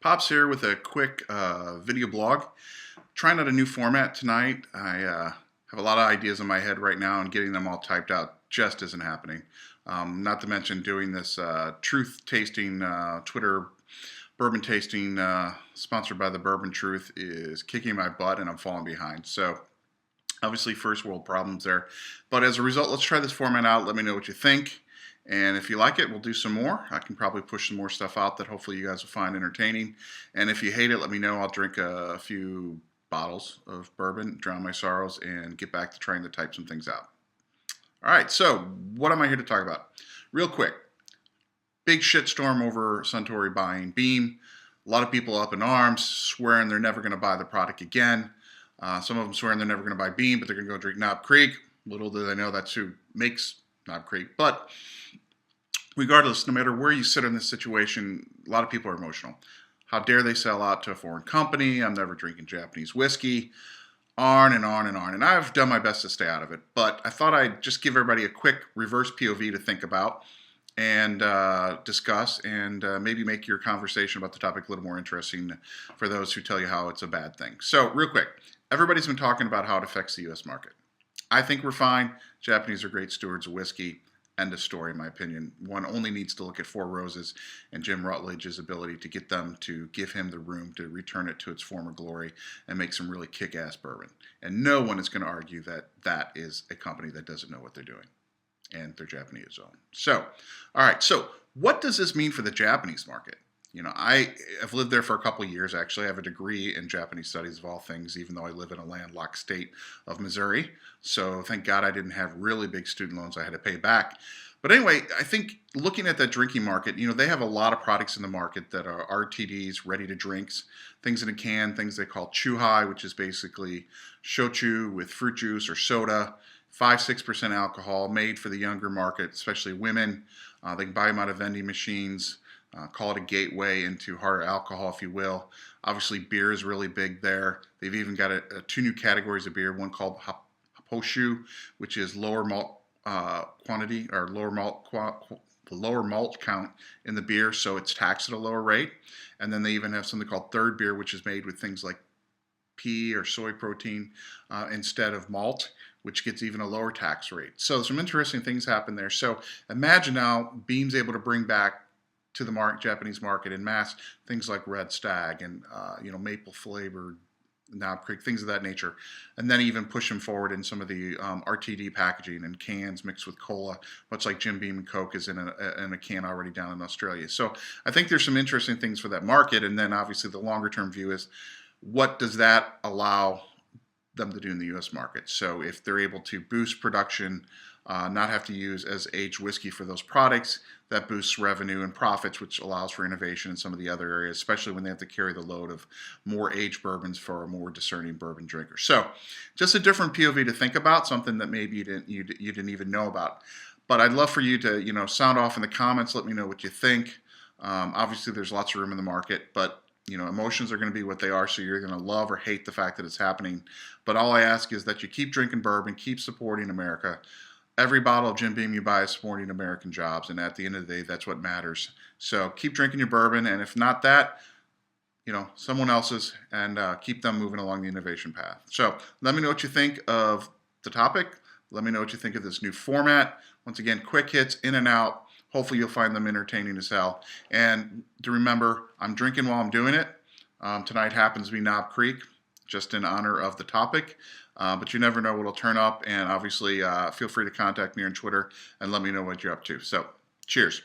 Pops here with a quick video blog. Trying out a new format tonight. I have a lot of ideas in my head right now, and getting them all typed out just isn't happening. Not to mention doing this truth tasting, Twitter bourbon tasting, sponsored by the Bourbon Truth, is kicking my butt, and I'm falling behind. So obviously first world problems there. But as a result, let's try this format out. Let me know what you think. And if you like it, we'll do some more. I can probably push some more stuff out that hopefully you guys will find entertaining. And if you hate it, let me know. I'll drink a few bottles of bourbon, drown my sorrows, and get back to trying to type some things out. All right, so what am I here to talk about? Real quick, big shitstorm over Suntory buying Beam. A lot of people up in arms, swearing they're never going to buy the product again. Some of them swearing they're never going to buy Beam, but they're going to go drink Knob Creek. Little do they know that's who makes Knob Creek. But regardless, no matter where you sit in this situation, a lot of people are emotional. How dare they sell out to a foreign company? I'm never drinking Japanese whiskey. On and on and on. And I've done my best to stay out of it. But I thought I'd just give everybody a quick reverse POV to think about and discuss, and maybe make your conversation about the topic a little more interesting for those who tell you how it's a bad thing. So real quick, everybody's been talking about how it affects the U.S. market. I think we're fine. Japanese are great stewards of whiskey. End of story, in my opinion. One only needs to look at Four Roses and Jim Rutledge's ability to get them to give him the room to return it to its former glory and make some really kick-ass bourbon. And no one is going to argue that that is a company that doesn't know what they're doing. And they're Japanese owned. So, all right. So what does this mean for the Japanese market? You know, I have lived there for a couple of years. Actually, I have a degree in Japanese studies of all things, even though I live in a landlocked state of Missouri. So thank God I didn't have really big student loans I had to pay back. But anyway, I think looking at that drinking market, you know, they have a lot of products in the market that are RTDs, ready to drinks, things in a can, things they call chuhai, which is basically shochu with fruit juice or soda, 5-6% alcohol, made for the younger market, especially women. They can buy them out of vending machines. Call it a gateway into harder alcohol, if you will. Obviously, beer is really big there. They've even got two new categories of beer, one called Haposhu, which is lower malt quantity, or lower malt count in the beer, so it's taxed at a lower rate. And then they even have something called third beer, which is made with things like pea or soy protein instead of malt, which gets even a lower tax rate. So some interesting things happen there. So imagine now Beam's able to bring back to the Japanese market in mass things like Red Stag and maple flavored Knob Creek, things of that nature, and then even push them forward in some of the RTD packaging and cans mixed with cola, much like Jim Beam and Coke is in a can already down in Australia. So I think there's some interesting things for that market, and then obviously the longer term view is what does that allow them to do in the U.S. market. So if they're able to boost production, not have to use as aged whiskey for those products, that boosts revenue and profits, which allows for innovation in some of the other areas, especially when they have to carry the load of more aged bourbons for a more discerning bourbon drinker. So just a different POV to think about, something that maybe you didn't even know about. But I'd love for you to sound off in the comments. Let me know what you think. Obviously, there's lots of room in the market, but emotions are going to be what they are, so you're going to love or hate the fact that it's happening. But all I ask is that you keep drinking bourbon, keep supporting America. Every bottle of Jim Beam you buy is supporting American jobs, and at the end of the day, that's what matters. So keep drinking your bourbon, and if not that, someone else's, and keep them moving along the innovation path. So let me know what you think of the topic. Let me know what you think of this new format. Once again, quick hits, in and out. Hopefully you'll find them entertaining as hell. And to remember, I'm drinking while I'm doing it. Tonight happens to be Knob Creek, just in honor of the topic. But you never know what'll turn up. And obviously, feel free to contact me on Twitter and let me know what you're up to. So, cheers.